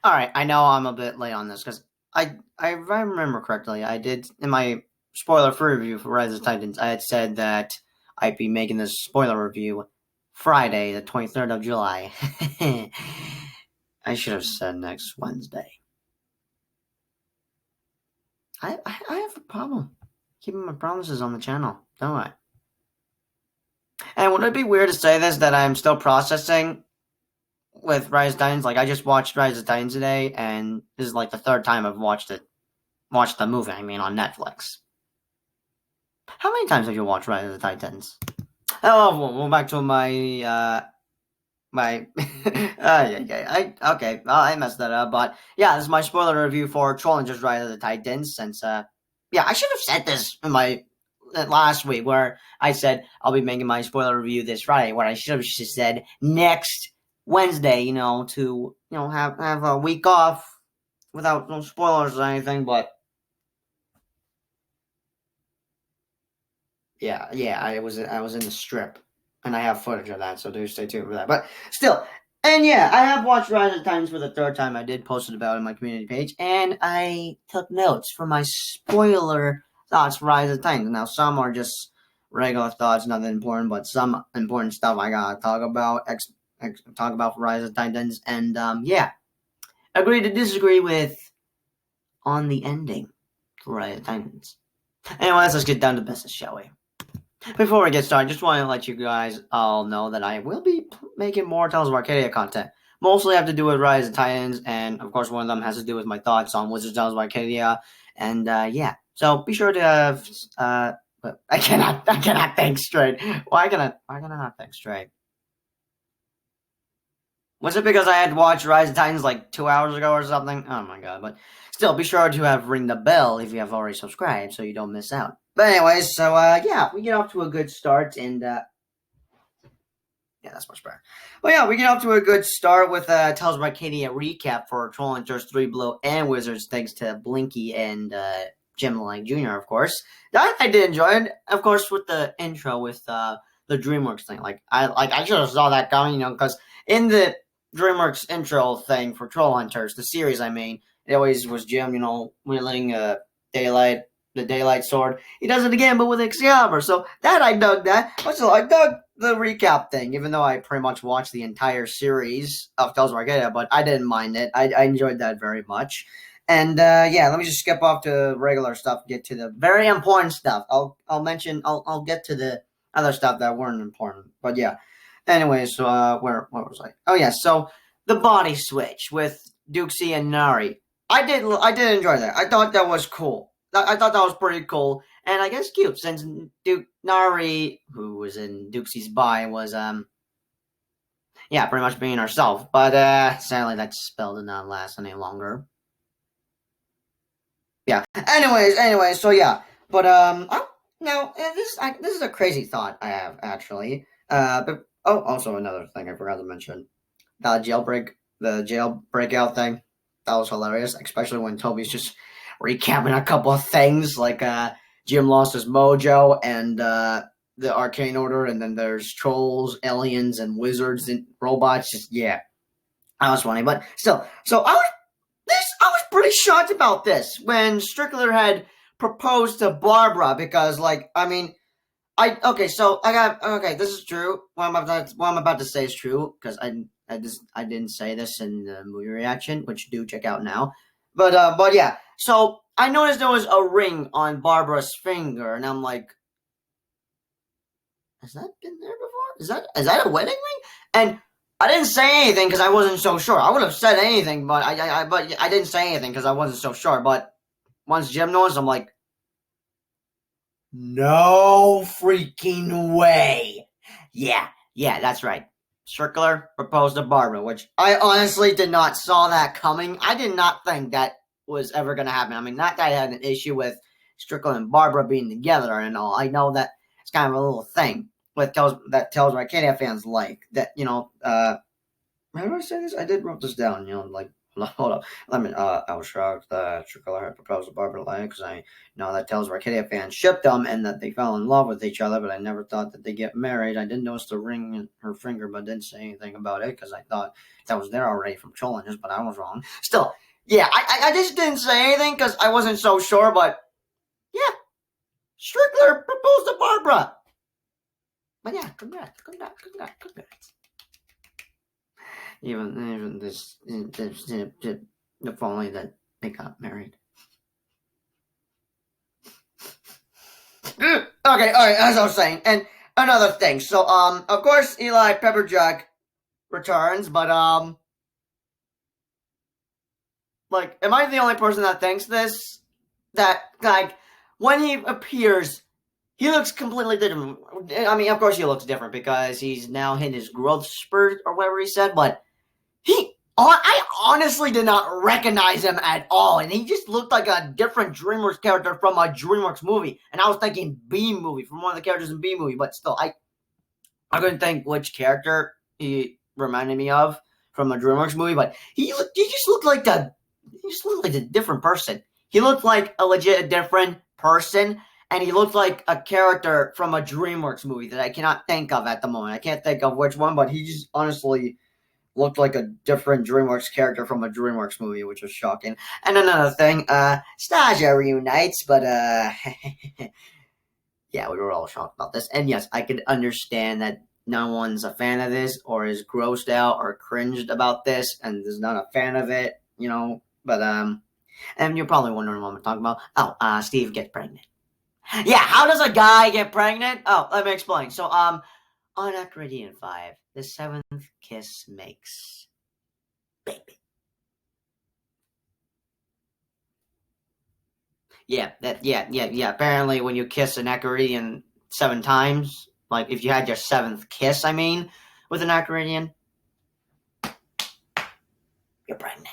All right, I know I'm a bit late on this because if I remember correctly, I did in my spoiler-free review for Rise of Titans. I had said that I'd be making this spoiler review Friday, the 23rd of July. I should have said next Wednesday. I have a problem keeping my promises on the channel, don't I? And would it be weird to say this that I'm still processing with Rise of Titans? Like I just watched Rise of Titans today, and this is like the third time I've watched the movie. I mean, on Netflix. How many times have you watched Rise of the Titans? Oh, well, back to my okay. Well, I messed that up, but yeah, this is my spoiler review for Trollhunters Rise of the Titans. Since yeah, I should have said this in my last week where I said I'll be making my spoiler review this Friday. What I should have just said next Wednesday, to have a week off without no spoilers or anything. But yeah, I was in the strip, and I have footage of that, so do stay tuned for that. But still, and yeah, I have watched Rise of the Titans for the third time. I did post it about it on my community page, and I took notes for my spoiler thoughts for Rise of the Titans. Now, some are just regular thoughts, nothing important, but some important stuff I gotta talk about. Talk about for Rise of the Titans, and yeah, agree to disagree with on the ending for Rise of the Titans. Anyways, let's get down to business, shall we? Before we get started, I just want to let you guys all know that I will be making more Tales of Arcadia content. Mostly have to do with Rise of Titans, and of course one of them has to do with my thoughts on Wizards Tales of Arcadia, and yeah. So be sure to have, but I cannot think straight. Why can I not think straight? Was it because I had watched Rise of Titans like 2 hours ago or something? Oh my god, but still, be sure to have ring the bell if you have already subscribed so you don't miss out. But anyways, so yeah, we get off to a good start, and yeah, that's much better. Well, yeah, we get off to a good start with Tales of Arcadia recap for Trollhunters 3 Blue and Wizards, thanks to Blinky and Jim Lang Jr., of course. That I did enjoy it, of course, with the intro with the DreamWorks thing. I should have saw that coming, because in the DreamWorks intro thing for Trollhunters, the series, I mean, it always was Jim, wielding daylight the daylight sword. He does it again, but with Excalibur. So that I dug that. Also, I dug the recap thing, even though I pretty much watched the entire series of Tales of Arcadia, but I didn't mind it. I enjoyed that very much. And yeah, let me just skip off to regular stuff, get to the very important stuff. I'll get to the other stuff that weren't important. But yeah. Anyways, so where was I? Oh yeah, so the body switch with Duxie and Nari. I did enjoy that. I thought that was cool. I thought that was pretty cool, and I guess cute since Nari, who was in Duxie's body, was yeah, pretty much being herself. But sadly, that spell did not last any longer. Yeah. Anyways, so yeah, but now this is a crazy thought I have actually. But oh, also another thing I forgot to mention, the jail breakout thing. That was hilarious, especially when Toby's just recapping a couple of things like Jim lost his mojo and the arcane order, and then there's trolls, aliens, and wizards and robots. Just yeah, that was funny. But still, so I was pretty shocked about this when Strickler had proposed to Barbara because, like, I mean, this is true. What I'm about to say is true because I didn't say this in the movie reaction, which do check out now. But yeah, so I noticed there was a ring on Barbara's finger, and I'm like, has that been there before? Is that a wedding ring? And I didn't say anything because I wasn't so sure. I would have said anything, but I didn't say anything because I wasn't so sure. But once Jim knows, I'm like, no freaking way. Yeah, that's right. Strickler proposed to Barbara, which I honestly did not saw that coming. I did not think that was ever going to happen. I mean, not that I had an issue with Strickler and Barbara being together and all. I know that it's kind of a little thing with Tales Arcadia fans like that. How do I say this? I did wrote this down. Like hold up. I was shocked that Strickler had proposed to Barbara Lane because I know that tells Arcadia fans shipped them and that they fell in love with each other, but I never thought that they get married. I didn't notice the ring in her finger, but didn't say anything about it because I thought that was there already from Trollhunters, but I was wrong. Still, yeah, I just didn't say anything because I wasn't so sure, but yeah, Strickler proposed to Barbara. But yeah, congrats. Even this, if only that they got married. Okay, alright, as I was saying, and another thing. So, of course, Eli Pepperjack returns, but, like, am I the only person that thinks this? That, like, when he appears, he looks completely different. I mean, of course he looks different because he's now hit his growth spurt or whatever he said, but I honestly did not recognize him at all, and he just looked like a different DreamWorks character from a DreamWorks movie, and I was thinking B movie, from one of the characters in B movie, but still, I couldn't think which character he reminded me of from a DreamWorks movie, but he just looked like a different person. He looked like a legit different person, and he looked like a character from a DreamWorks movie that I cannot think of at the moment. I can't think of which one, but he just honestly looked like a different DreamWorks character from a DreamWorks movie, which was shocking. And another thing, Stasia reunites, but yeah, we were all shocked about this. And yes, I could understand that no one's a fan of this, or is grossed out or cringed about this, and is not a fan of it, but and you're probably wondering what I'm talking about. Oh, Steve gets pregnant. Yeah, how does a guy get pregnant? Oh, let me explain. So, on Arcadia 5, the 7th kiss makes baby. Yeah, Apparently, when you kiss an Arcadian 7 times, like if you had your 7th kiss, with an Arcadian, you're pregnant.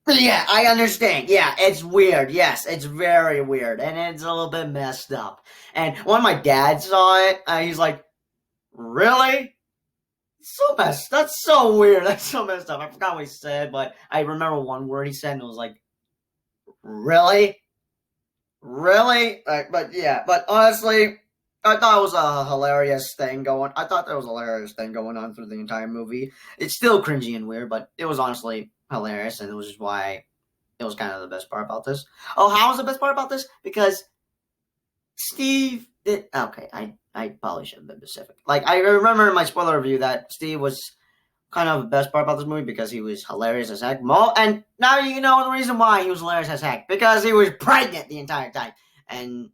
Yeah, I understand. Yeah, it's weird. Yes, it's very weird, and it's a little bit messed up. And when my dad saw it, he's like, "Really? That's so weird. That's so messed up." I forgot what he said, but I remember one word he said, and it was like, "Really? Really?" But honestly, I thought it was a hilarious thing going. I thought there was a hilarious thing going on through the entire movie. It's still cringy and weird, but it was honestly hilarious, and it was just why it was kind of the best part about this. Oh, how was the best part about this? Because Steve did. Okay, I probably should have been specific. Like, I remember in my spoiler review that Steve was kind of the best part about this movie because he was hilarious as heck. And now you know the reason why he was hilarious as heck. Because he was pregnant the entire time. And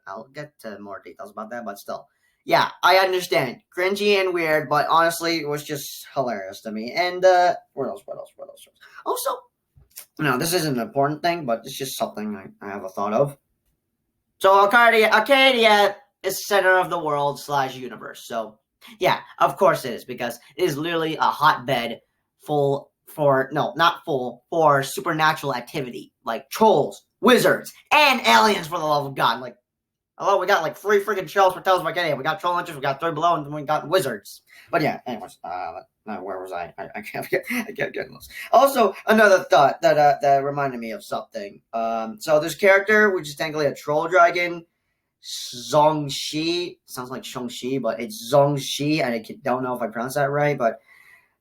I'll get to more details about that, but still. Yeah, I understand. Cringy and weird, but honestly, it was just hilarious to me. And, what else? Also, no, this isn't an important thing, but it's just something I have a thought of. So Arcadia is center of the world / universe. So yeah, of course it is, because it is literally a hotbed for supernatural activity, like trolls, wizards, and aliens, for the love of God. Like, hello, we got like 3 freaking shows for Tales of Arcadia. We got Trollhunters, we got 3 Below, and then we got wizards. But yeah, anyways, where was I? I can't get lost. Also, another thought that reminded me of something. So this character, which is technically a troll dragon, Zhongxi, sounds like Shang-Chi, but it's Zhongxi, and I don't know if I pronounced that right, but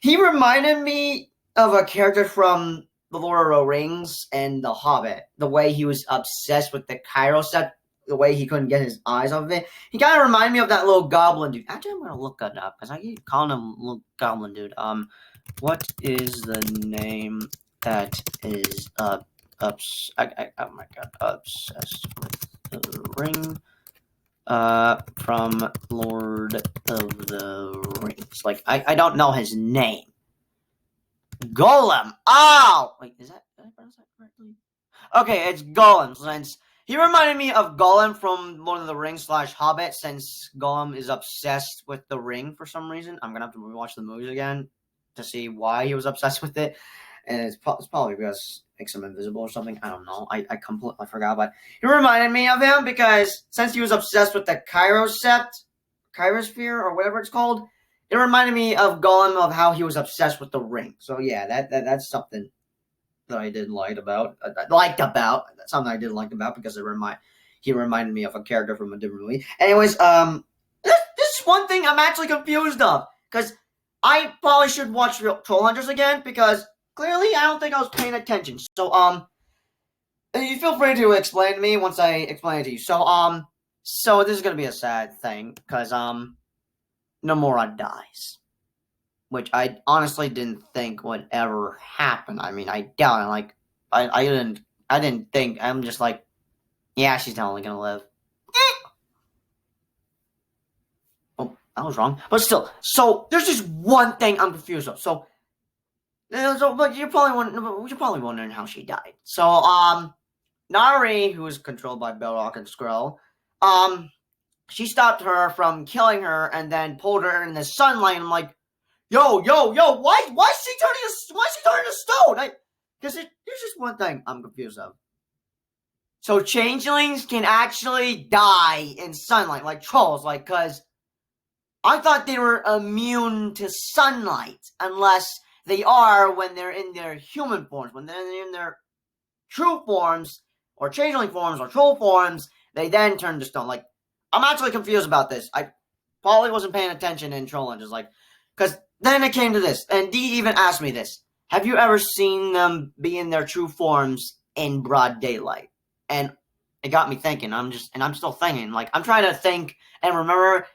he reminded me of a character from The Lord of the Rings and The Hobbit. The way he was obsessed with the Cairo set, the way he couldn't get his eyes off of it. He kind of reminded me of that little goblin dude. Actually, I'm going to look that up, because I keep calling him little goblin dude. What is the name that is, oh my god, obsessed with the ring? From Lord of the Rings. Like, I don't know his name. Golem. Oh! Wait, did I pronounce that correctly? Okay, it's Golem, since he reminded me of Golem from Lord of the Rings / Hobbit, since Golem is obsessed with the ring for some reason. I'm gonna have to rewatch the movies again to see why he was obsessed with it. And it's probably because it makes him invisible or something. I don't know. I completely forgot, but he reminded me of him because since he was obsessed with the Chirosphere or whatever it's called, it reminded me of Gollum, of how he was obsessed with the ring. So yeah, that's something that I did like about. Something I did like about, because he reminded me of a character from a different movie. Anyways, this is one thing I'm actually confused of, because I probably should watch Trollhunters again, because clearly I don't think I was paying attention. So you feel free to explain to me once I explain it to you. So this is gonna be a sad thing, because Nomura dies, which I honestly didn't think would ever happen. I mean, I doubt it. Like, I didn't think. I'm just like, yeah, she's not only gonna live. Oh, I was wrong. But still, so there's just one thing I'm confused of. But you're probably wondering how she died. So, Nari, who is controlled by Belrock and Skrull, she stopped her from killing her and then pulled her in the sunlight. And I'm like, yo, why is she turning to stone? Because there's just one thing I'm confused of. So changelings can actually die in sunlight, like trolls, because I thought they were immune to sunlight, unless they are when they're in their human forms. When they're in their true forms, or changeling forms, or troll forms, they then turn to stone. Like, I'm actually confused about this. I probably wasn't paying attention in Trollhunters, because then it came to this, and Dee even asked me this: have you ever seen them be in their true forms in broad daylight? And it got me thinking. I'm still thinking. Like, I'm trying to think and remember.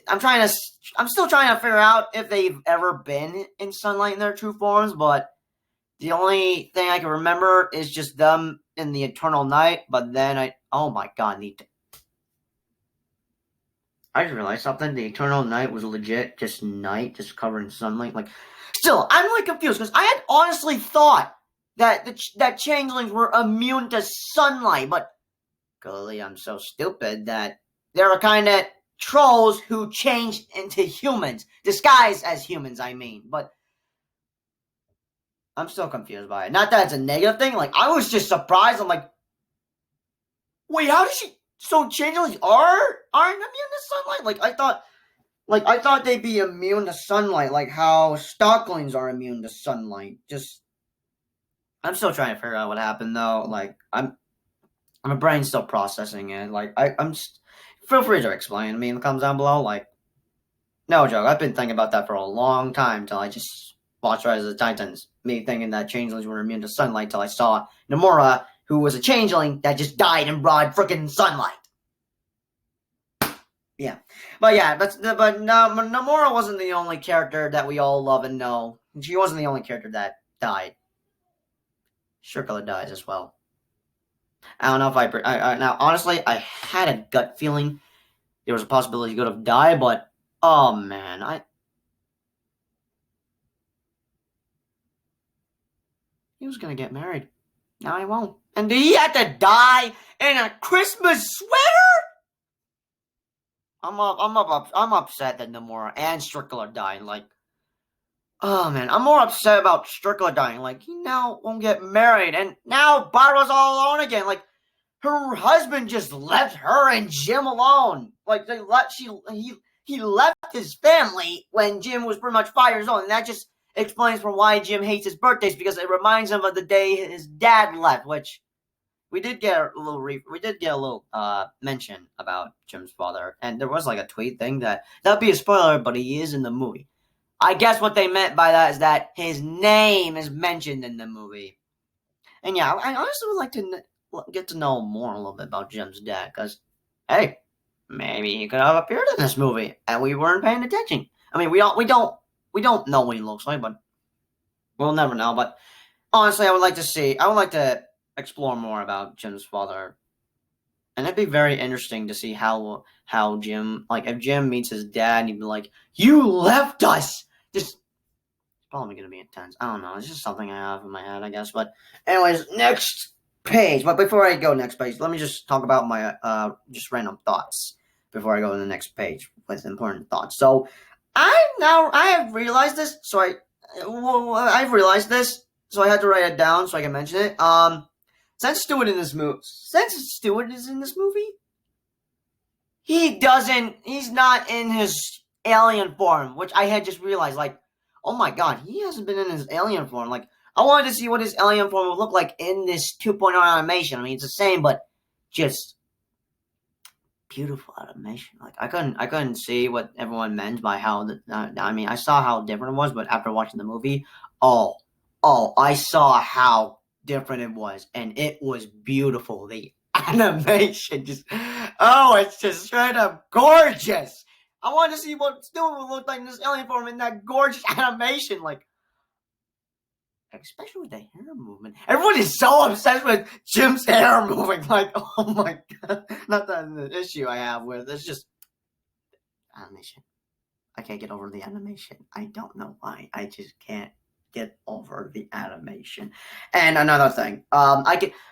I'm still trying to figure out if they've ever been in sunlight in their true forms, but the only thing I can remember is just them in the eternal night. But then oh my god, I just realized something. The eternal night was legit just night, just covered in sunlight. Like, still, I'm like confused, because I had honestly thought that that changelings were immune to sunlight, but clearly I'm so stupid that there are kind of trolls who changed into humans, disguised as humans, I mean. But I'm still confused by it. Not that it's a negative thing. Like, I was just surprised. I'm like, wait, how does she? So changelings aren't immune to sunlight? I thought they'd be immune to sunlight, like how stocklings are immune to sunlight. I'm still trying to figure out what happened, though. Like, my brain's still processing it. Like, feel free to explain to me in the comments down below. Like, no joke, I've been thinking about that for a long time, till I just watched Rise of the Titans. Me thinking that changelings were immune to sunlight, till I saw Nomura, who was a changeling that just died in broad freaking sunlight. Yeah, but Nomura wasn't the only character that we all love and know. She wasn't the only character that died. Strickler dies as well. I don't know if now honestly, I had a gut feeling there was a possibility he could have died, but oh man, he was gonna get married. Now he won't, and he had to die in a Christmas sweater. I'm upset that Nomura and Strickler died. Like, oh man, I'm more upset about Strickler dying. Like, he now won't get married, and now Barbara's all alone again. Like, her husband just left her and Jim alone. Like, he left his family when Jim was pretty much 5 years old, and that just explains for why Jim hates his birthdays, because it reminds him of the day his dad left. Which we did get a little mention about Jim's father, and there was like a tweet thing that'd be a spoiler, but he is in the movie. I guess what they meant by that is that his name is mentioned in the movie. And yeah, I honestly would like to get to know more a little bit about Jim's dad, because, hey, maybe he could have appeared in this movie and we weren't paying attention. I mean, we don't know what he looks like, but we'll never know. But honestly, I would like to explore more about Jim's father, and it'd be very interesting to see how Jim, like, if Jim meets his dad, he'd be like, "You left us." Just probably gonna be intense. I don't know. It's just something I have in my head, I guess. But anyways, next page. But before I go next page, let me just talk about my just random thoughts before I go to the next page with important thoughts. So I have realized this, so I've realized this, so I had to write it down so I can mention it. Since Stewart is in this movie, he's not in his alien form, which I had just realized, like, oh my god, he hasn't been in his alien form. Like, I wanted to see what his alien form would look like in this 2.0 animation. I mean, it's the same, but just beautiful animation. Like, I couldn't see what everyone meant by how. I mean, I saw how different it was, but after watching the movie, oh, I saw how different it was, and it was beautiful. The animation it's just straight up gorgeous. I wanted to see what Stewie would look like in this alien form in that gorgeous animation, like, especially with the hair movement. Everyone is so obsessed with Jim's hair moving. Like, oh my god. Not that the issue I have with it's just animation. I can't get over the animation. I don't know why. I just can't get over the animation. And another thing,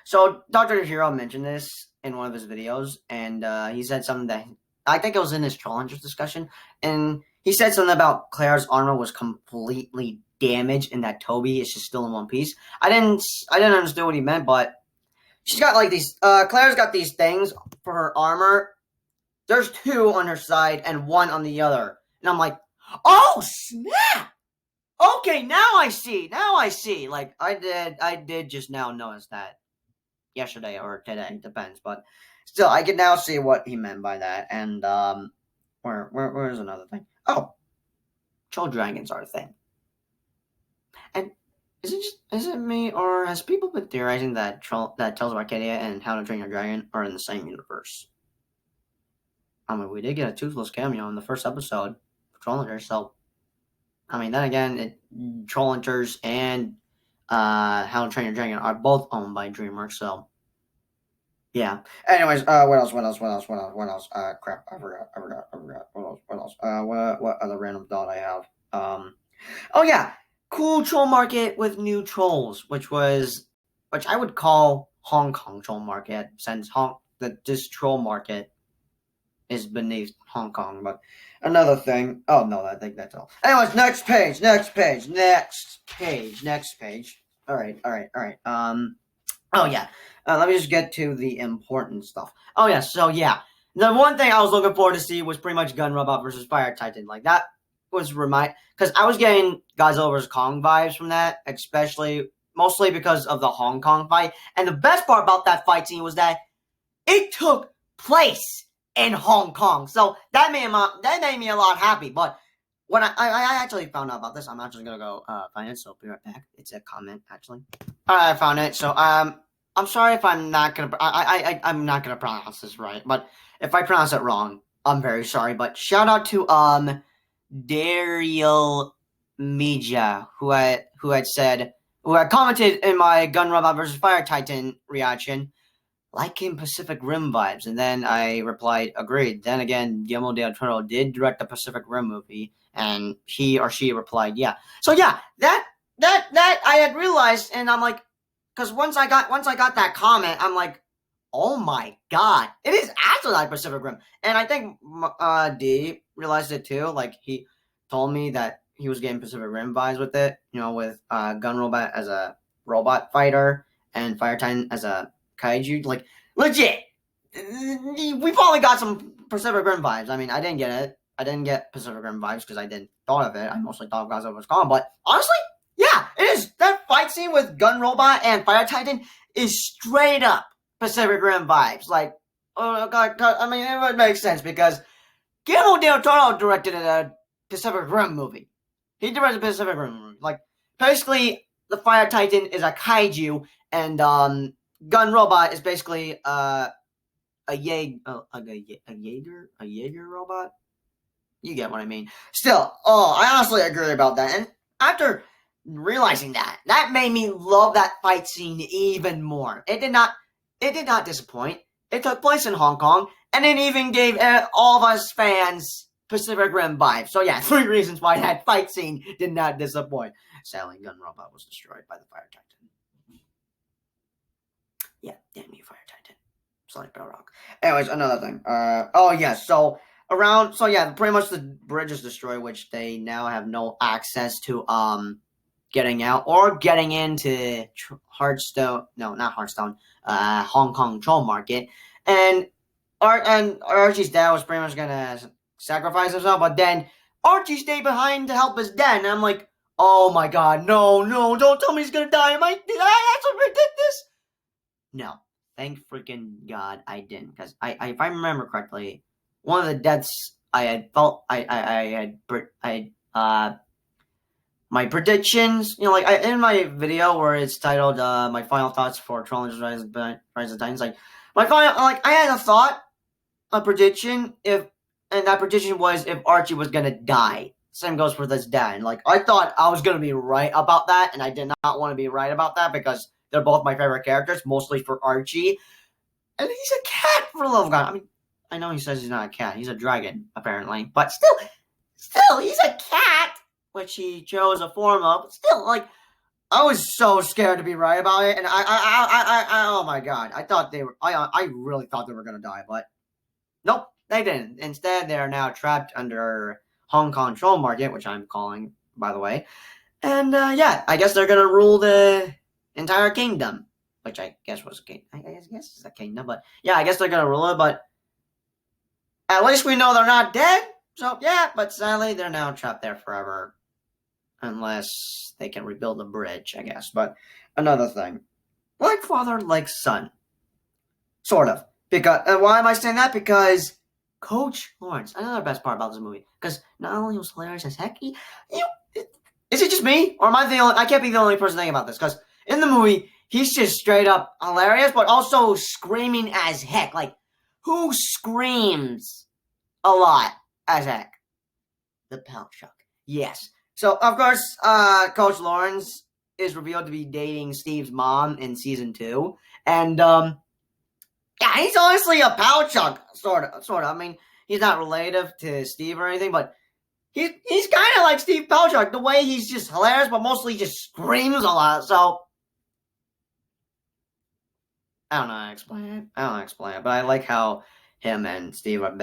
so Dr. Hero mentioned this in one of his videos, and he said something that I think it was in his Trollhunters discussion, and he said something about Claire's armor was completely damaged and that Toby is just still in one piece. I didn't understand what he meant, but she's got like these Claire's got these things for her armor. There's 2 on her side and 1 on the other. And I'm like, oh snap! Okay, now I see. Like, I did just now notice that yesterday or today, depends, but still, I can now see what he meant by that. And where's another thing? Oh, troll dragons are a thing. And is it me, or has people been theorizing that Tales of Arcadia and How to Train Your Dragon are in the same universe? I mean, we did get a Toothless cameo in the first episode of Trollhunters, so I mean, then again, Trollhunters and How to Train Your Dragon are both owned by DreamWorks, so yeah. Anyways, what else? Crap, I forgot. What else? What other random thought I have? Oh yeah, cool troll market with new trolls, which I would call Hong Kong troll market, since this troll market is beneath Hong Kong. But another thing, oh no, I think that's all. Anyways, next page. All right. Oh yeah. Let me just get to the important stuff. Oh yeah, so yeah. The one thing I was looking forward to see was pretty much Gun Robot versus Fire Titan. Like, that was because I was getting Godzilla vs. Kong vibes from that, mostly because of the Hong Kong fight. And the best part about that fight scene was that it took place in Hong Kong. So that made me a lot happy. But when I actually found out about this, I'm actually gonna go find it. So I'll be right back. It's a comment actually. I found it. So I'm sorry if I'm not gonna I'm not gonna pronounce this right, but if I pronounce it wrong, I'm very sorry. But shout out to Daryl Mija, who had commented in my Gun Robot vs. Fire Titan reaction, liking Pacific Rim vibes, and then I replied, agreed. Then again, Guillermo del Toro did direct the Pacific Rim movie, and he or she replied, yeah. So yeah, that I had realized, and I'm like, because once I got that comment, I'm like, oh my god, it is actually like Pacific Rim. And I think D realized it too. Like, he told me that he was getting Pacific Rim vibes with it, with Gun Robot as a robot fighter and Fire Titan as a kaiju. Like, legit, we probably got some Pacific Rim vibes. I mean, I didn't get it. I didn't get Pacific Rim vibes because I didn't thought of it. I mostly thought of Godzilla vs. Kong. But honestly, yeah, it is. That fight scene with Gun Robot and Fire Titan is straight up Pacific Rim vibes. Like, oh god, I mean, it would make sense because Guillermo del Toro directed a Pacific Rim movie. He directed a Pacific Rim movie. Like, basically, the Fire Titan is a kaiju, and Gun Robot is basically a Jaeger robot. You get what I mean. Still, I honestly agree about that. And after realizing that made me love that fight scene even more. It did not disappoint. It took place in Hong Kong, and it even gave all of us fans Pacific Rim vibes. So yeah, 3 reasons why that fight scene did not disappoint. Sadly, Gun Robot was destroyed by the Fire Titan. Yeah, damn you, Fire Titan. Sonic Bell Rock. Anyways, another thing. Pretty much the bridge is destroyed, which they now have no access to getting out or getting into Hearthstone. No, not Hearthstone. Hong Kong troll market. And Archie's dad was pretty much gonna sacrifice himself, but then Archie stayed behind to help his dad. And I'm like, oh my god, no, don't tell me he's gonna die. Did I actually predict this? No. Thank freaking God I didn't. Because if I remember correctly, one of the deaths I had felt, my predictions, like in my video where it's titled my final thoughts for Trollhunters Rise of the Titans, like my final, I had a prediction and that prediction was if Archie was gonna die. Same goes for this dad. And I thought I was gonna be right about that, and I did not want to be right about that because they're both my favorite characters, mostly for Archie. And he's a cat, for the love of God. I mean, I know he says he's not a cat. He's a dragon, apparently. But still, he's a cat, which he chose a form of. Still, I was so scared to be right about it. And oh my God. I really thought they were going to die. But nope, they didn't. Instead, they are now trapped under Hong Kong Troll Market, which I'm calling, by the way. And yeah, I guess they're going to rule the entire kingdom, which I guess was a king. I guess it's a kingdom, but yeah, I guess they're gonna rule it. But at least we know they're not dead. So yeah, but sadly they're now trapped there forever, unless they can rebuild the bridge, I guess. But another thing, like father, like son, sort of. Because why am I saying that? Because Coach Lawrence, another best part about this movie, because not only was hilarious as heck, is it just me, or am I the only? I can't be the only person thinking about this, because in the movie, he's just straight up hilarious, but also screaming as heck. Who screams a lot as heck? The Palchuk. Yes. So, of course, Coach Lawrence is revealed to be dating Steve's mom in season 2. And, yeah, he's honestly a Palchuk, sort of. I mean, he's not relative to Steve or anything, but he's kind of like Steve Palchuk. The way he's just hilarious, but mostly just screams a lot. So, I don't know how to explain it. But I like how him and Steve are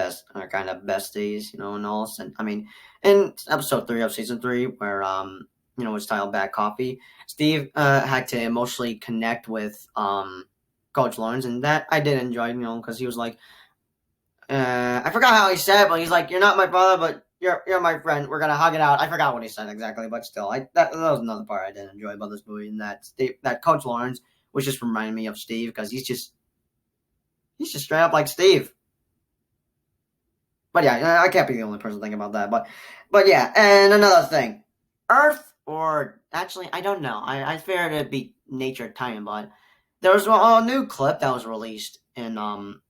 kind of besties, and all. And I mean, in episode 3 of season 3, where it's titled Bad Coffee, Steve had to emotionally connect with Coach Lawrence, and that I did enjoy, because he was like, I forgot how he said it, but he's like, "You're not my brother, but you're my friend. We're gonna hug it out." I forgot what he said exactly, but still, that was another part I did enjoy about this movie, and that Coach Lawrence was just reminding me of Steve, because he's just straight up like Steve. But yeah, I can't be the only person thinking about that. But yeah, and another thing, Earth, or actually, I don't know. I figured it'd be Nature Titan, but there was a new clip that was released on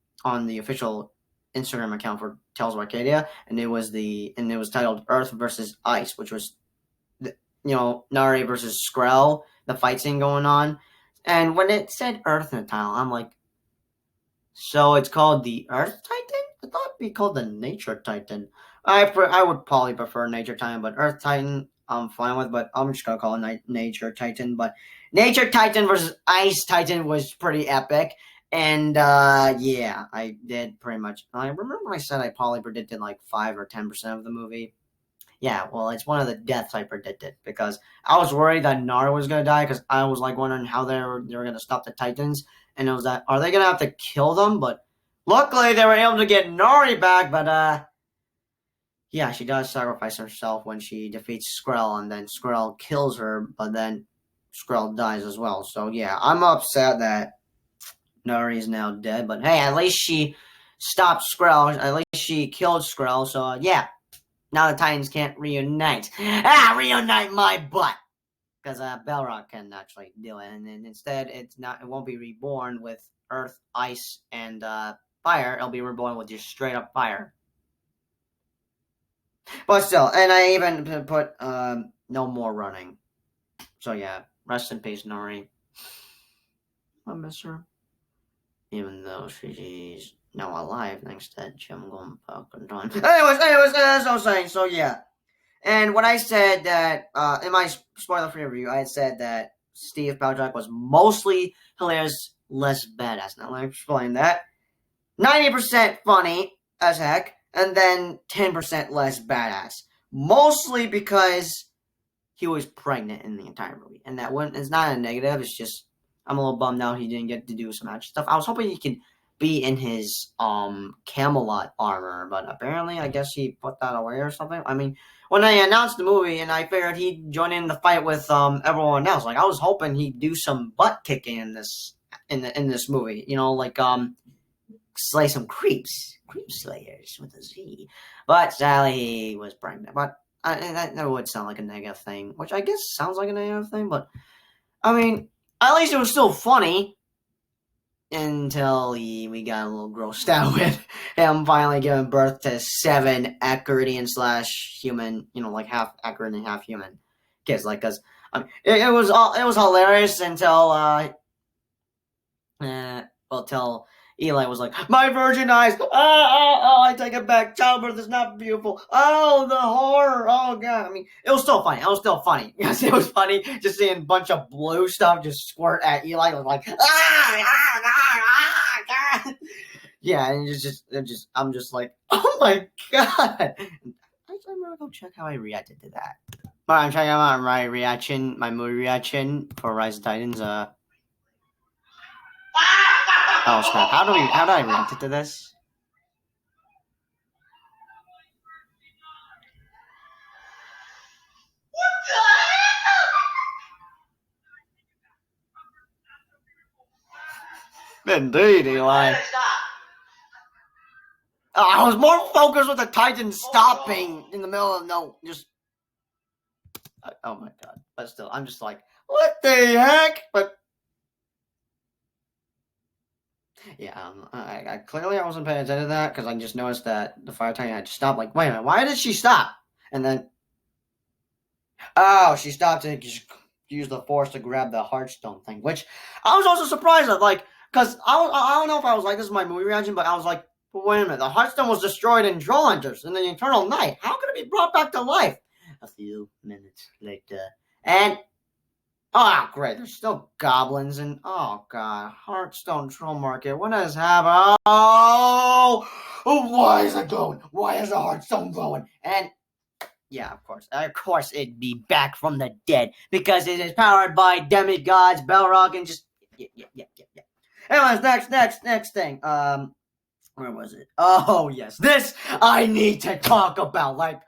the official Instagram account for Tales of Arcadia, and it was titled Earth versus Ice, which was Nari versus Skrell, the fight scene going on. And when it said Earth in the title, I'm like, so it's called the Earth Titan? I thought it'd be called the Nature Titan. I would probably prefer Nature Titan, but Earth Titan I'm fine with, but I'm just going to call it Nature Titan. But Nature Titan versus Ice Titan was pretty epic. And yeah, I did pretty much. I remember when I said I probably predicted 5 or 10% of the movie. Yeah, well, it's one of the deaths I predicted, because I was worried that Nari was going to die, because I was wondering how they were going to stop the Titans, and it was that, are they going to have to kill them? But luckily they were able to get Nari back, but yeah, she does sacrifice herself when she defeats Skrell, and then Skrell kills her, but then Skrell dies as well. So yeah, I'm upset that Nari is now dead, but hey, at least she stopped Skrell, at least she killed Skrell, so yeah. Now the Titans can't reunite. Reunite my butt! Because Balrog can actually do it, and then instead it won't be reborn with Earth, Ice, and Fire. It'll be reborn with just straight up fire. But still, and I even put no more running. So yeah, rest in peace, Nari. I miss her, even though she's now alive thanks to Jim going back in time. Anyways, as I was saying, so yeah. And when I said that, in my spoiler-free review, I had said that Steve Palchuk was mostly hilarious, less badass. Now, let me explain that. 90% funny as heck, and then 10% less badass. Mostly because he was pregnant in the entire movie. And that it's not a negative, it's just, I'm a little bummed out he didn't get to do some action stuff. I was hoping he could be in his Camelot armor, but apparently I guess he put that away or something. I mean, when they announced the movie and I figured he'd join in the fight with everyone else, like I was hoping he'd do some butt kicking in this movie, like slay some creep slayers with a Z. But sadly he was pregnant. But that would sound like a negative thing, which I guess sounds like a negative thing, but I mean, at least it was still funny until we got a little grossed out with him finally giving birth to 7 Arcadian / human, like half Arcadian, half human kids. Like, cause it was hilarious until till Eli was like, "My virgin eyes! Oh, I take it back. Childbirth is not beautiful. Oh, the horror! Oh god!" I mean, it was still funny. Yes, it was funny just seeing a bunch of blue stuff just squirt at Eli. Like, God. Yeah, and I'm just like, oh my god. I'm gonna go check how I reacted to that. All right, I'm checking out my movie reaction for Rise of Titans. Oh snap! How do I react to this? Indeed, Eli. I was more focused with the Titans stopping in the middle of oh my god! But still, I'm just like, what the heck? But yeah, I clearly I wasn't paying attention to that because I just noticed that the fire titan had to stop. Like, wait a minute, why did she stop? And then, oh, she stopped to use the force to grab the hearthstone thing, which I was also surprised at, like, because I don't know if I was like, this is my movie reaction, but I was like, wait a minute, the hearthstone was destroyed in Trollhunters in the Eternal Night. How could it be brought back to life? A few minutes later, and oh, great, there's still goblins, and oh god, Hearthstone Troll Market, what has happened? Oh, why is it glowing? Why is the Hearthstone glowing? And yeah, of course, it'd be back from the dead because it is powered by demigods, Belrock, and just yeah. Anyways, next thing. Where was it? Oh yes, this I need to talk about. Like,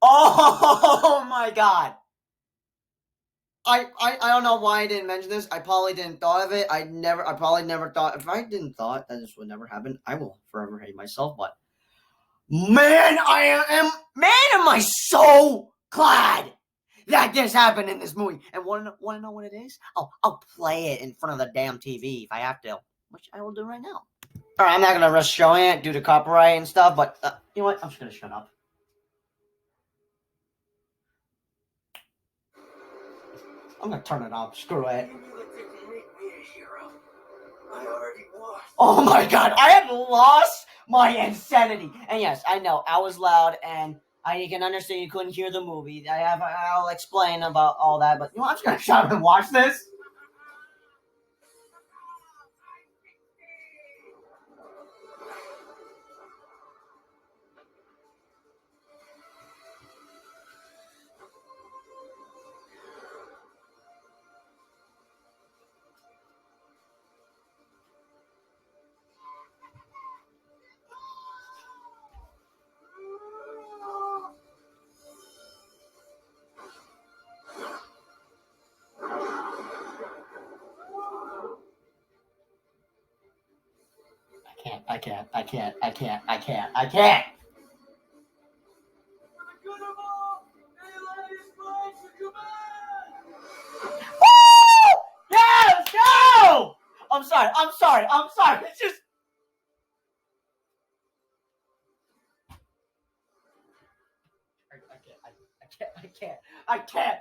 oh my god. I don't know why I didn't mention this. I probably didn't thought of it. I probably never thought. If I didn't thought that this would never happen, I will forever hate myself. But man, am I so glad that this happened in this movie. And want to know what it is? I'll play it in front of the damn TV if I have to, which I will do right now. All right, I'm not gonna rush showing it due to copyright and stuff. But you know what? I'm just gonna shut up. I'm gonna turn it off. Screw it. Oh my god, I have lost my insanity. And yes, I know I was loud, and you can understand you couldn't hear the movie. I'll explain about all that, but you know, I'm just gonna shut up and watch this. I can't. Woo! Yes, go! I'm sorry. It's just. I can't!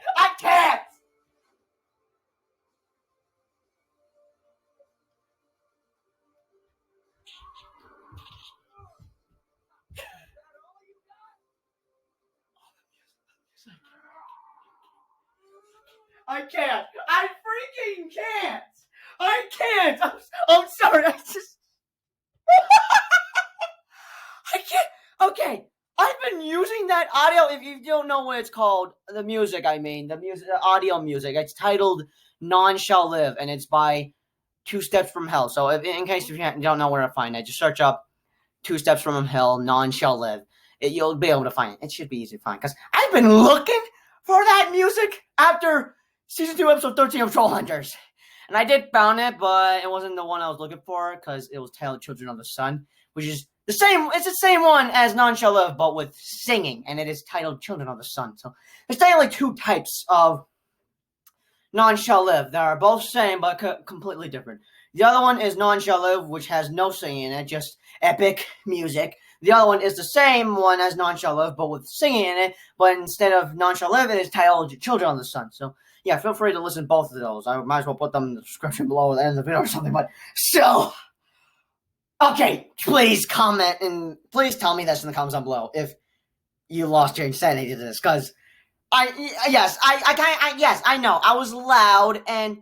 I can't! I freaking can't! I can't! I'm sorry, I just. I can't! Okay, I've been using that audio. If you don't know what it's called, the music, the audio music, it's titled None Shall Live, and it's by Two Steps from Hell. So in case if you don't know where to find it, just search up 2 Steps from Hell, None Shall Live. You'll be able to find it. It should be easy to find because I've been looking for that music after season 2, episode 13 of Trollhunters. And I did found it, but it wasn't the one I was looking for because it was titled Children of the Sun, which is the same. It's the same one as None Shall Live, but with singing, and it is titled Children of the Sun. So there's technically two types of None Shall Live. They are both same, but completely different. The other one is None Shall Live, which has no singing in it, just epic music. The other one is the same one as None Shall Live, but with singing in it. But instead of None Shall Live, it is titled Children of the Sun. So, yeah, feel free to listen to both of those. I might as well put them in the description below at the end of the video or something. But still, okay, please comment and please tell me this in the comments down below if you lost your insanity to this. Because, yes, I know, I was loud and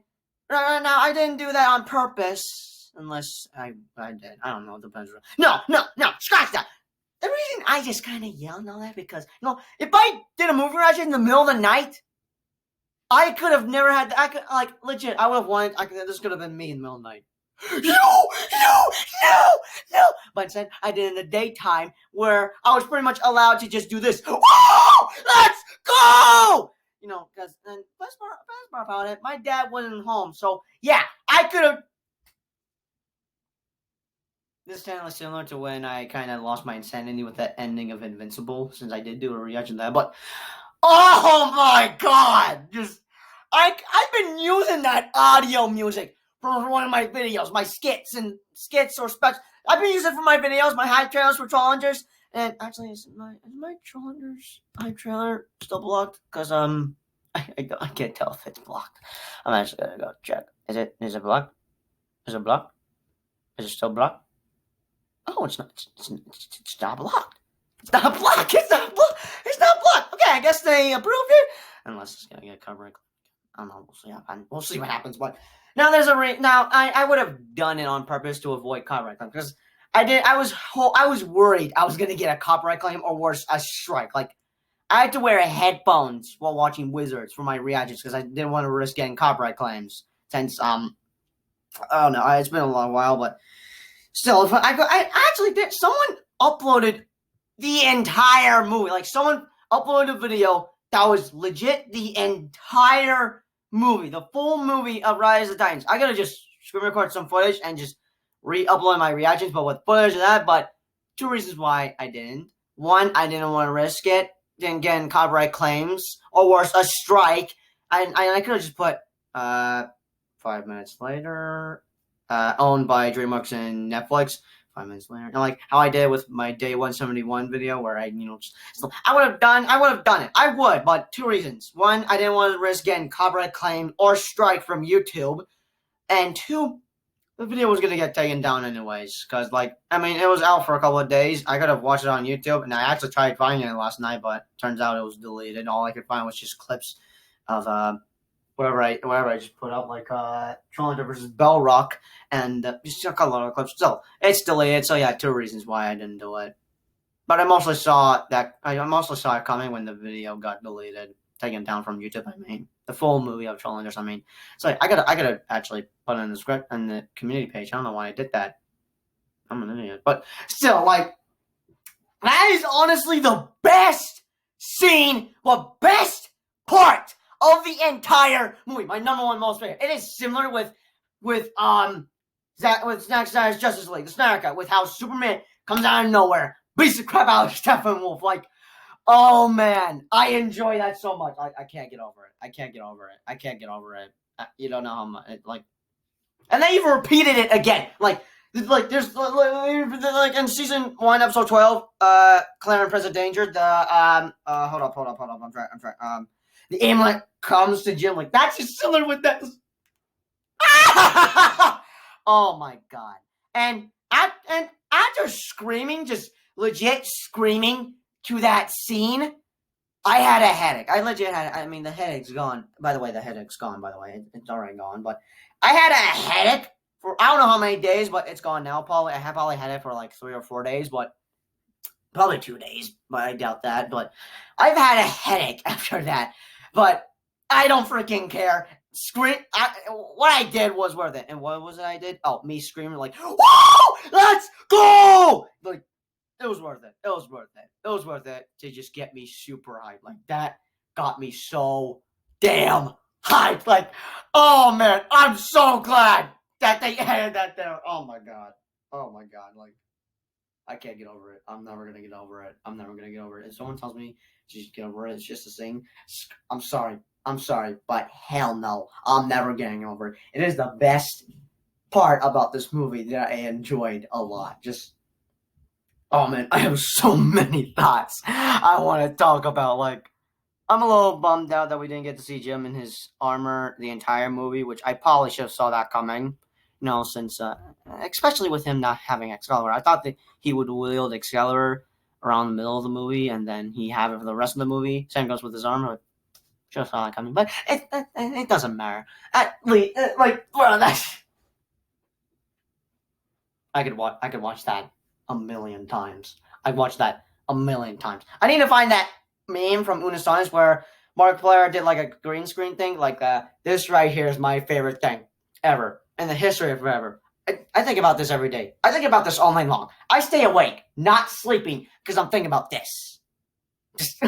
no, I didn't do that on purpose. Unless I did. I don't know. It depends. No, scratch that. The reason I just kind of yelled and all that because, if I did a movie reaction in the middle of the night, I could have never had, legit, I would have wanted, this could have been me in the middle of the night. No! But instead, I did it in the daytime where I was pretty much allowed to just do this. Whoa! Let's go! Because the best part about it, my dad wasn't home. So, yeah, I could have. This is kind of similar to when I kind of lost my insanity with that ending of Invincible, since I did do a reaction to that. But, oh my god! I've been using that audio music for one of my videos, my skits or specs. I've been using it for my videos, my hype trailers for Trollhunters. And actually, is my Trollhunters hype trailer still blocked? Because, I can't tell if it's blocked. I'm actually gonna go check. Is it blocked? Is it blocked? Is it still blocked? Oh, it's not. It's not blocked. It's not blocked. It's not blocked. Okay, I guess they approved it. Unless it's gonna get covered. I don't know. We'll see what happens. But now there's now I would have done it on purpose to avoid copyright claim because I was worried I was gonna get a copyright claim or worse, a strike. Like I had to wear headphones while watching Wizards for my reactions because I didn't want to risk getting copyright claims. Since I don't know. It's been a long while, but. Still, if I actually did. Someone uploaded the entire movie. Like, someone uploaded a video that was legit the entire movie. The full movie of Rise of the Titans. I gotta just screen record some footage and just re-upload my reactions, but with footage of that. But two reasons why I didn't. One, I didn't want to risk it. Didn't get copyright claims. Or worse, a strike. I could have just put, 5 minutes later... owned by DreamWorks and Netflix. 5 minutes later, and like how I did with my Day 171 video, where I would have done it. I would, but two reasons: one, I didn't want to risk getting copyright claim or strike from YouTube, and two, the video was gonna get taken down anyways. Because it was out for a couple of days. I could have watched it on YouTube, and I actually tried finding it last night, but turns out it was deleted. All I could find was just clips of whatever I just put up, like Trollhunter versus Bell Rock, and just a couple of clips. So it's deleted. So yeah, two reasons why I didn't do it. But I mostly saw it coming when the video got deleted, taken down from YouTube. The full movie of Trollhunters. So I gotta actually put it in the script and the community page. I don't know why I did that. I'm an idiot, but still, that is honestly the best scene, the best part of the entire movie. My number one most favorite. It is similar with Zack Snyder's Justice League, the Snyder Cut, with how Superman comes out of nowhere, beats the crap out of Steppenwolf. Oh man, I enjoy that so much. I can't get over it. You don't know how much. And they even repeated it again. There's in season 1, episode 12, Claire in Present Danger. Hold up. I'm trying. The amulet comes to Jim. That's just similar with that. Oh my god. And after screaming, just legit screaming to that scene, I had a headache. I legit had, the headache's gone. By the way, it's already gone. But I had a headache for, I don't know how many days, but it's gone now. I have probably had it for 3 or 4 days, but probably 2 days, but I doubt that. But I've had a headache after that. But I don't freaking care. what I did was worth it. And what was it I did? Oh, me screaming like, "Whoa, let's go!" Like, it was worth it. It was worth it. It was worth it to just get me super hyped. Like, that got me so damn hyped. Like, oh man, I'm so glad that they added that there. Oh my god. Oh my god. Like, I can't get over it. I'm never gonna get over it. I'm never gonna get over it. If someone tells me to just get over it, it's just a thing. I'm sorry. I'm sorry, but hell no. I'm never getting over it. It is the best part about this movie that I enjoyed a lot. Just, oh man, I have so many thoughts I want to talk about. Like, I'm a little bummed out that we didn't get to see Jim in his armor the entire movie, which I probably should have saw that coming. Since especially with him not having Excalibur, I thought that he would wield Excalibur around the middle of the movie, and then he have it for the rest of the movie. Same goes with his armor. Should have saw that coming, but it doesn't matter. At least, that's. I could watch that a million times. I'd watch that a million times. I need to find that meme from Unisonics where Markiplier did like a green screen thing. Like, this right here is my favorite thing ever in the history of forever. I think about this every day. I think about this all night long. I stay awake, not sleeping, because I'm thinking about this. Just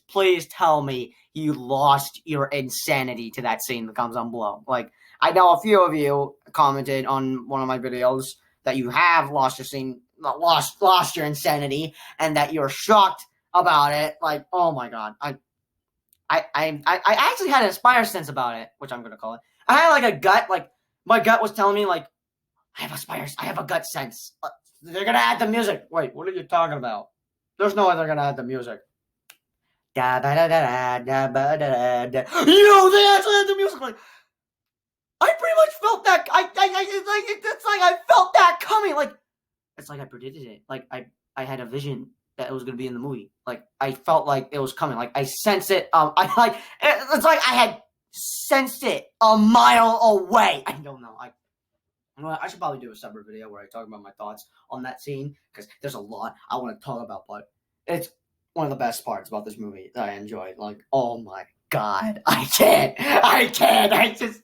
please tell me you lost your insanity to that scene that comes on below. Like, I know a few of you commented on one of my videos that you have lost your insanity, and that you're shocked about it. Like, oh my god, I actually had an Aspire sense about it, which I'm gonna call it. I had like a gut, like my gut was telling me like, I have a gut sense. They're gonna add the music. Wait, what are you talking about? There's no way they're gonna add the music. Da ba da da da ba da da. They actually had the music. Like, I pretty much felt that. It's like I felt that coming. Like, it's like I predicted it. Like, I had a vision that it was gonna be in the movie. Like, I felt like it was coming. Like, I sensed it. It's like I had sensed it a mile away. I don't know. I should probably do a separate video where I talk about my thoughts on that scene, because there's a lot I want to talk about, but it's one of the best parts about this movie that I enjoyed. Like, oh my god, I can't. I just.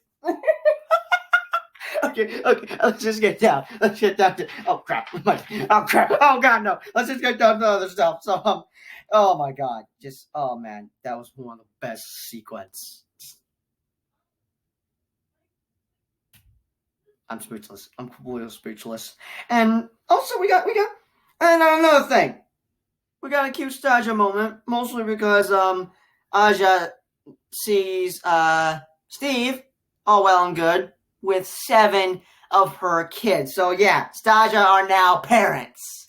Okay, let's just get down. Let's get down to. Oh crap! Oh god, no. Let's just get down to other stuff. So, oh my god, oh man, that was one of the best sequence. I'm speechless. I'm completely speechless. And also, we got, and another thing. We got a cute Staja moment, mostly because, Aja sees, Steve, all well and good, with 7 of her kids. So yeah, Staja are now parents.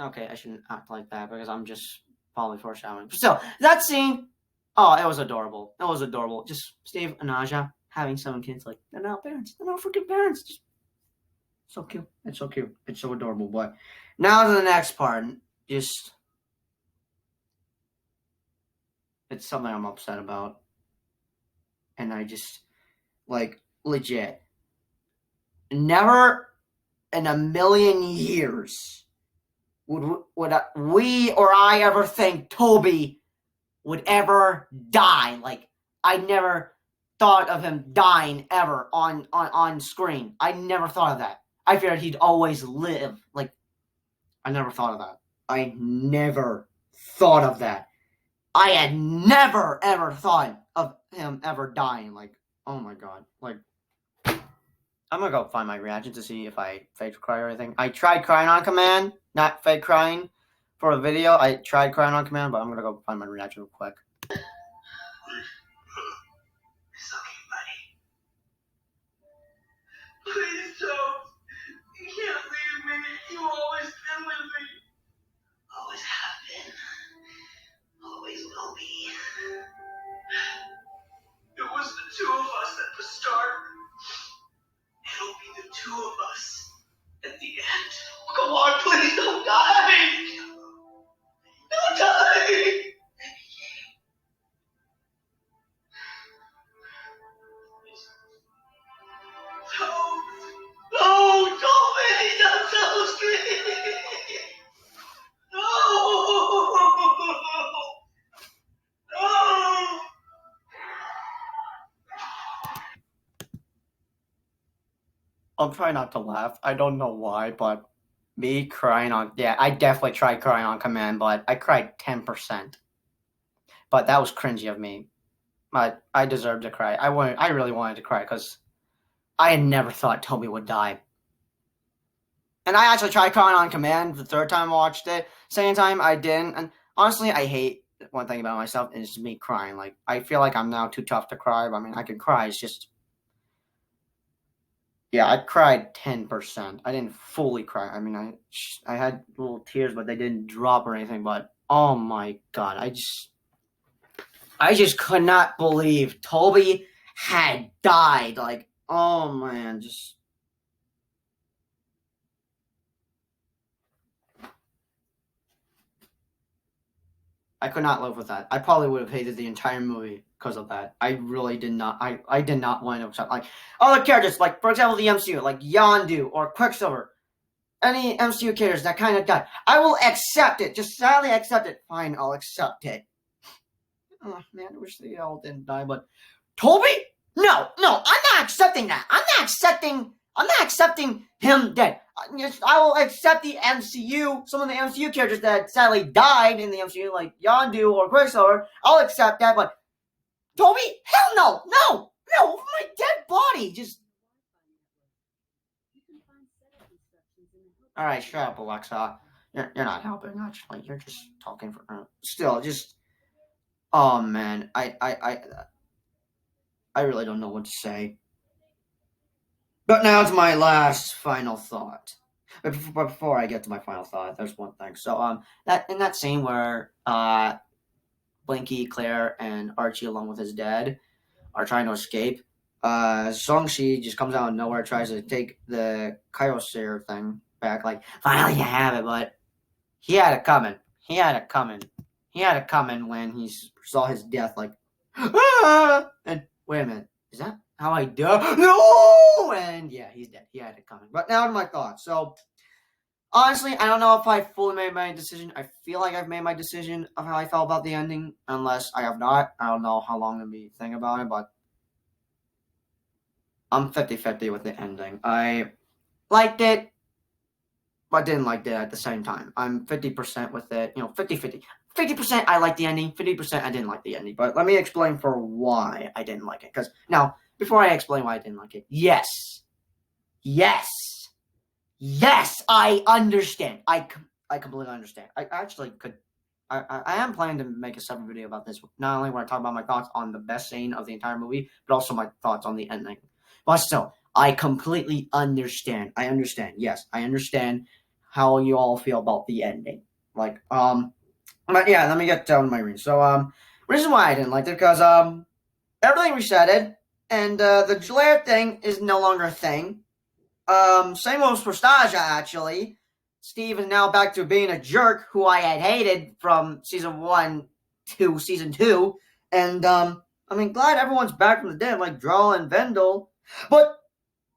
Okay, I shouldn't act like that because I'm just probably foreshadowing. But still, that scene, oh, it was adorable. It was adorable. Just Steve and Aja having 7 kids, like, they're now parents. They're now freaking parents. Just so cute. It's so cute. It's so adorable. But now to the next part. Just, it's something I'm upset about. And I just, like, legit, never in a million years would we or I ever think Toby would ever die. Like, I never thought of him dying ever on screen. I never thought of that. I figured he'd always live. Like, I never thought of that. I never thought of that. I had never, ever thought of him ever dying. Like, oh my god. Like, I'm gonna go find my reaction to see if I fake cry or anything. I tried crying on command, not fake crying for a video. I tried crying on command, but I'm gonna go find my reaction real quick. It's okay, buddy. Please don't. You can't leave me. You've always been with me. Always have been. Always will be. It was the 2 of us at the start. It'll be the 2 of us at the end. Come on, please don't die. Don't die. No, Toby, that's so sweet. No. I'm trying not to laugh. I don't know why, but me crying on... Yeah, I definitely tried crying on command, but I cried 10%. But that was cringy of me. But I deserved to cry. I really wanted to cry because I had never thought Toby would die. And I actually tried crying on command the third time I watched it. Second time, I didn't. And honestly, I hate one thing about myself is me crying. Like, I feel like I'm now too tough to cry. I mean, I can cry. It's just... Yeah, I cried 10%. I didn't fully cry. I mean, I had little tears, but they didn't drop or anything. But, oh my God, I just could not believe Toby had died. Like, oh man, just... I could not live with that. I probably would have hated the entire movie because of that. I really did not. I did not want to accept, like, other characters, like, for example, the MCU, like Yondu or Quicksilver. Any MCU characters that kind of died. I will accept it. Just sadly accept it. Fine, I'll accept it. Oh man, I wish they all didn't die, but Toby? No, I'm not accepting that. I'm not accepting him dead. I will accept the MCU, some of the MCU characters that sadly died in the MCU, like Yondu or Quicksilver. I'll accept that, but Toby? Hell no, my dead body. Just... All right, shut up, Alexa. You're not helping, actually. You're just talking for... Still, just... Oh, man. I really don't know what to say. But now to my last final thought. But before I get to my final thought, there's one thing. So, that in that scene where Blinky, Claire, and Archie, along with his dad, are trying to escape, Songshi just comes out of nowhere, tries to take the Kaiosir thing back, like, finally you have it, but he had it coming. He had it coming when he saw his death, like, ah! And wait a minute, is that how I die? No! And yeah, he's dead. He had it coming. But now to my thoughts. So, honestly, I don't know if I fully made my decision. I feel like I've made my decision of how I felt about the ending, unless I have not. I don't know how long to be thinking about it, but I'm 50-50 with the ending. I liked it, but didn't like it at the same time. I'm 50% with it, 50-50. 50% I like the ending, 50% I didn't like the ending. But let me explain for why I didn't like it. Because now, before I explain why I didn't like it, yes, I understand. I completely understand. I actually could. I am planning to make a separate video about this. Not only when I talk about my thoughts on the best scene of the entire movie, but also my thoughts on the ending. But still, I completely understand. I understand. Yes, I understand how you all feel about the ending. Like, but yeah, let me get down to my reason. So, reason why I didn't like it, because, everything resetted, and, the Gelaire thing is no longer a thing. Same with Prostasia, actually. Steve is now back to being a jerk who I had hated from season 1 to season 2. And, I mean, glad everyone's back from the dead, like Draw and Vendel. But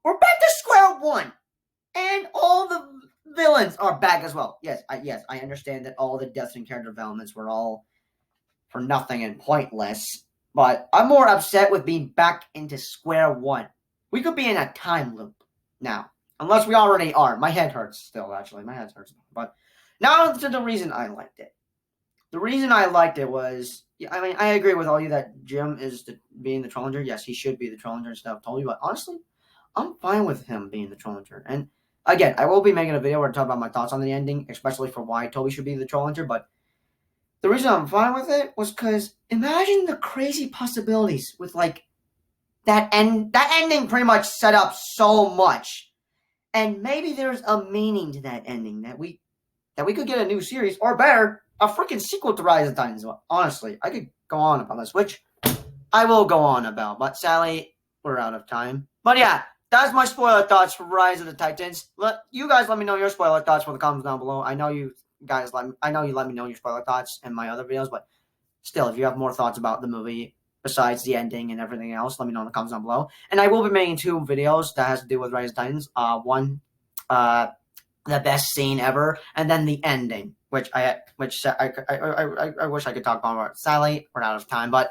we're back to square one. And all the villains are back as well. Yes, I understand that all the deaths and character developments were all for nothing and pointless. But I'm more upset with being back into square one. We could be in a time loop now. Unless we already are. My head hurts still, actually. My head hurts. But now to the reason I liked it. The reason I liked it was, I mean, I agree with all you that Jim is being the Trollhunger. Yes, he should be the Trollhunger instead of Toby. But honestly, I'm fine with him being the Trollhunger. And again, I will be making a video where I talk about my thoughts on the ending, especially for why Toby should be the Trollhunger. But the reason I'm fine with it was because imagine the crazy possibilities with, like, that end. That ending pretty much set up so much. And maybe there's a meaning to that ending that we could get a new series, or better, a freaking sequel to Rise of the Titans. Honestly, I could go on about this, which I will go on about, but sadly, we're out of time. But yeah, that's my spoiler thoughts for Rise of the Titans. You guys let me know your spoiler thoughts for the comments down below. I know you let me know your spoiler thoughts in my other videos, but still, if you have more thoughts about the movie besides the ending and everything else, let me know in the comments down below. And I will be making 2 videos that has to do with Rise of the Titans. One, the best scene ever, and then the ending, which I wish I could talk about. Sadly, we're out of time. But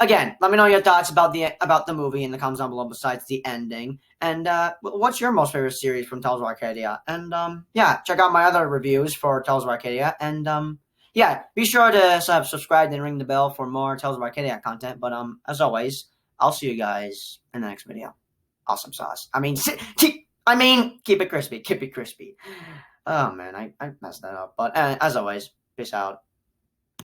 again, let me know your thoughts about the movie in the comments down below. Besides the ending, and what's your most favorite series from Tales of Arcadia? And yeah, check out my other reviews for Tales of Arcadia. And yeah, be sure to subscribe and ring the bell for more Tales of Arcadia content. But as always, I'll see you guys in the next video. Awesome sauce. I mean, keep it crispy. Keep it crispy. Oh man, I messed that up. But as always, peace out.